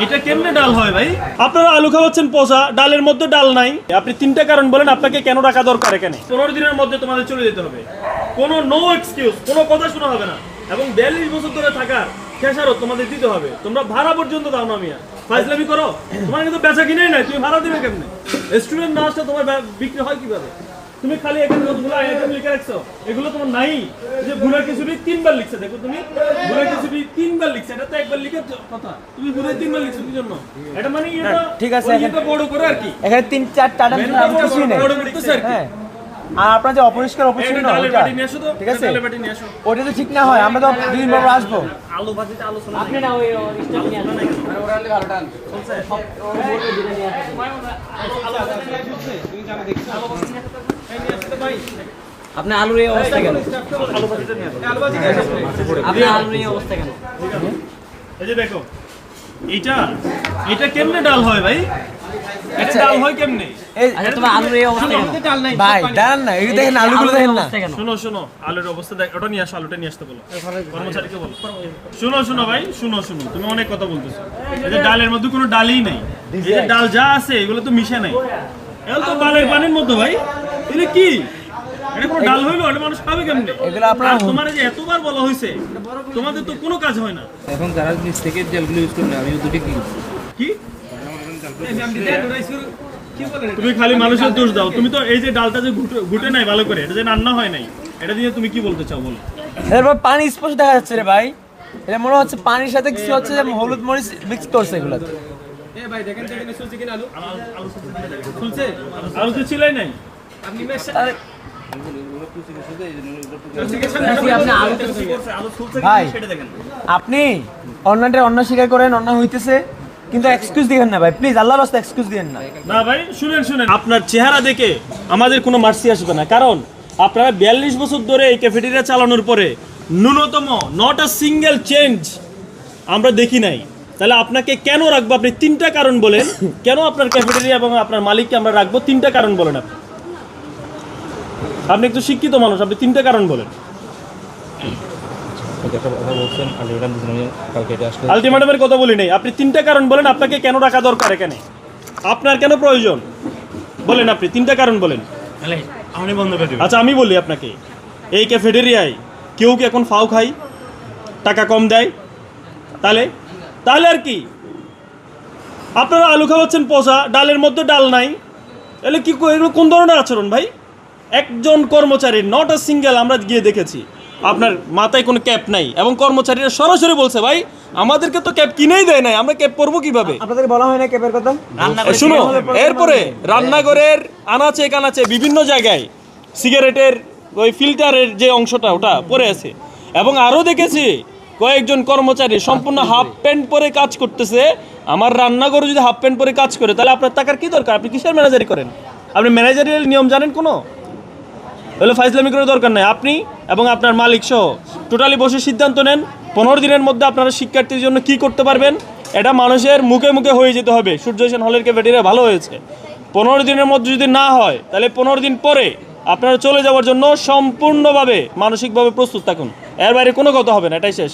এটা কেমনে ডাল হয় ভাই? আপনারা আলু খাওয়াচ্ছেন পচা, ডালের মধ্যে ডাল নাই। আপনি তিনটা কারণ বলেন আপনাকে কেন রাখা দরকার এখানে। 15 দিনের মধ্যে তোমাদের চলে যেতে হবে। কোনো নো এক্সকিউজ, কোনো কথা শোনা হবে না। এবং 42 বছর ধরে থাকার খেসারত তোমাদের দিতে হবে। তোমরা ভাড়া পর্যন্ত দাও না মিয়া। ফাইজলামি করো। তোমার কিন্তু বেচা কিনেই নাই, তুমি ভাড়া দিবে কেমনে? রেস্টুরেন্ট না আসলে তোমার বিক্রি হয় কিভাবে? তুমি খালি এখানে যতগুলো আইটেম লিখে রাখছো এগুলো তোমার নাই। যে ভুনা খিচুড়ি 3 বার লিখছে, দেখো তুমি ভুনা খিচুড়ি 3 বার লিখছে, এটা তো একবার লিখে কথা। তুমি ভুনা 3 বার লিখছো কি জন্য? এটা মানে এটা ঠিক আছে, এটা বড় করে আর কি। এখানে 3-4টা আইটেম কিছুই নেই। বড় করতেছে আর কি। হ্যাঁ, আর আপনার যে অপরিষ্কার এটা ডালের বাটি নিয়ে আসো তো, ঠিক আছে, ডালের বাটি নিয়ে আসো। ওটা তো ঠিক না হয়, আমরা তো দুদিন পর আসবো। আলু ভাজিতে আলোচনা আপনি না ওই স্টাফ নিয়ে আসেন। ওরা আনলে ভালো টান চলছে। ওর বলতে দিলে নিয়ে আসেন। আপনি আলুর এই অবস্থা কেন? আলু ভাজিতে নিয়ে আসো। আপনি আলুর এই অবস্থা কেন? এই যে দেখো এটা কেমনে ডাল হয় ভাই? এটা ডাল হয় কেমনে? আচ্ছা তোমার আলুর এই অবস্থা কেন? ভাই দাঁড়ান না, এই দেখেন আলুগুলো দেখেন না। শোনো আলুর অবস্থা দেখ, ওটা নিয়ে আসো, আলুটা নিয়ে আসতে বলো কর্মচারীকে বলো। শোনো ভাই, শোনো তুমি অনেক কথা বলতেছো। এই যে ডালের মধ্যে কোনো ডালই নেই। এই যে ডাল যা আছে এগুলো তো মিশে নাই, এগুলো তো বালের পানির মতো ভাই। এটা কি? এটা কোনো ডাল হইলো? এটা মানুষ খাবে কেমনে? এগুলো আপনার তোমার যে এতবার বলা হয়েছে, তোমাদের তো কোনো কাজ হয় না। এখন যারা নিচ থেকে জেলগুলো ইউজ করে আমি দুটো কি কি তুমি খালি মানুষের দোষ দাও? তুমি তো এই যে ডালটা যে ঘুটে নাই ভালো করে, এটা যে রান্না হয় নাই, এটা দিয়ে তুমি কি বলতে চাও বলো? এরপর পানি স্পষ্ট দেখা যাচ্ছে রে ভাই। এটা মনে হচ্ছে পানির সাথে কিছু হচ্ছে, যে হলুদ মরিচ মিক্স করছে এগুলো। এ ভাই দেখেন তো এখানে সুলছে কিনা আলু শুনছে আলু তো ছিলাই নাই। আপনি মেশ তাহলে আপনি আলু আলু শুনছে ভাই সেটা দেখেন। আপনি অন্য স্বীকার করেন, অন্য হইতেছে, কিন্তু এক্সকিউজ দিবেন না ভাই, প্লিজ আল্লাহর রাস্তায় এক্সকিউজ দিবেন না। না ভাই শুনেন, আপনার চেহারা দেখে আমাদের কোনো মার্সি আসবে না, কারণ আপনারা 42 বছর ধরে এই ক্যাফেটেরিয়া চালানোর পরে ন্যূনতম নট আ সিঙ্গেল চেঞ্জ আমরা দেখি নাই। তাহলে আপনাকে কেন রাখবো? আপনি তিনটা কারণ বলেন কেন আপনার ক্যাফেটেরিয়া এবং আপনার মালিককে আমরা রাখবো। তিনটা কারণ বলেন। আপনি একটু শিক্ষিত মানুষ, আপনি তিনটা কারণ বলেন। আলটিমেটামের কথা বলি নাই, আপনি তিনটা কারণ বলেন আপনাকে কেন রাখা দরকার এখানে, আপনার কেন প্রয়োজন বলেন। আপনি তিনটা কারণ বলেন। আচ্ছা আমি বলি আপনাকে, এই ক্যাফেটেরিয়ায় কেউ কি এখন ফাও খায়? টাকা কম দেয়? তাহলে আর কি? আপনারা আলু খাওয়াচ্ছেন পচা, ডালের মধ্যে ডাল নাই। এগুলো কি, এগুলো কোন ধরনের আচরণ ভাই? একজন কর্মচারী নট আ সিঙ্গেল, আমরা গিয়ে দেখেছি আপনার মাথায় কোনো ক্যাপ নাই, এবং কর্মচারীরা সরাসরি বলছে ভাই আমাদেরকে তো ক্যাপ কিনেই দেয় নাই, আমরা ক্যাপ পরবো কিভাবে? আপনাদের বলা হয় না ক্যাপের কথা? শুনো, এরপরে রান্নাঘরের আনাচে কানাচে বিভিন্ন জায়গায় সিগারেটের ওই ফিল্টারের যে অংশটা ওটা পরে আছে, এবং আরও দেখেছি কয়েকজন কর্মচারী সম্পূর্ণ হাফ প্যান্ট পরে কাজ করতেছে। আমার রান্নাঘরে যদি হাফ প্যান্ট পরে কাজ করে তাহলে আপনার টাকার কি দরকার? আপনি কিসের ম্যানেজারি করেন? আপনি ম্যানেজারিয়াল নিয়ম জানেন কোনো? তাহলে ফাইজলামি করে দরকার নাই। আপনি এবং আপনার মালিক সহ টোটালি বসে সিদ্ধান্ত নেন 15 দিনের মধ্যে আপনারা শিক্ষার্থীর জন্য কি করতে পারবেন। এটা মানুষের মুখে মুখে হয়ে যেতে হবে সূর্য হোসেন হলের ক্যাফেটেরিয়া ভালো হয়েছে। 15 দিনের মধ্যে যদি না হয় তাহলে 15 দিন পরে আপনারা চলে যাওয়ার জন্য সম্পূর্ণভাবে মানসিকভাবে প্রস্তুত থাকুন। এর বাইরে কোনো কথা হবে না, এটাই শেষ।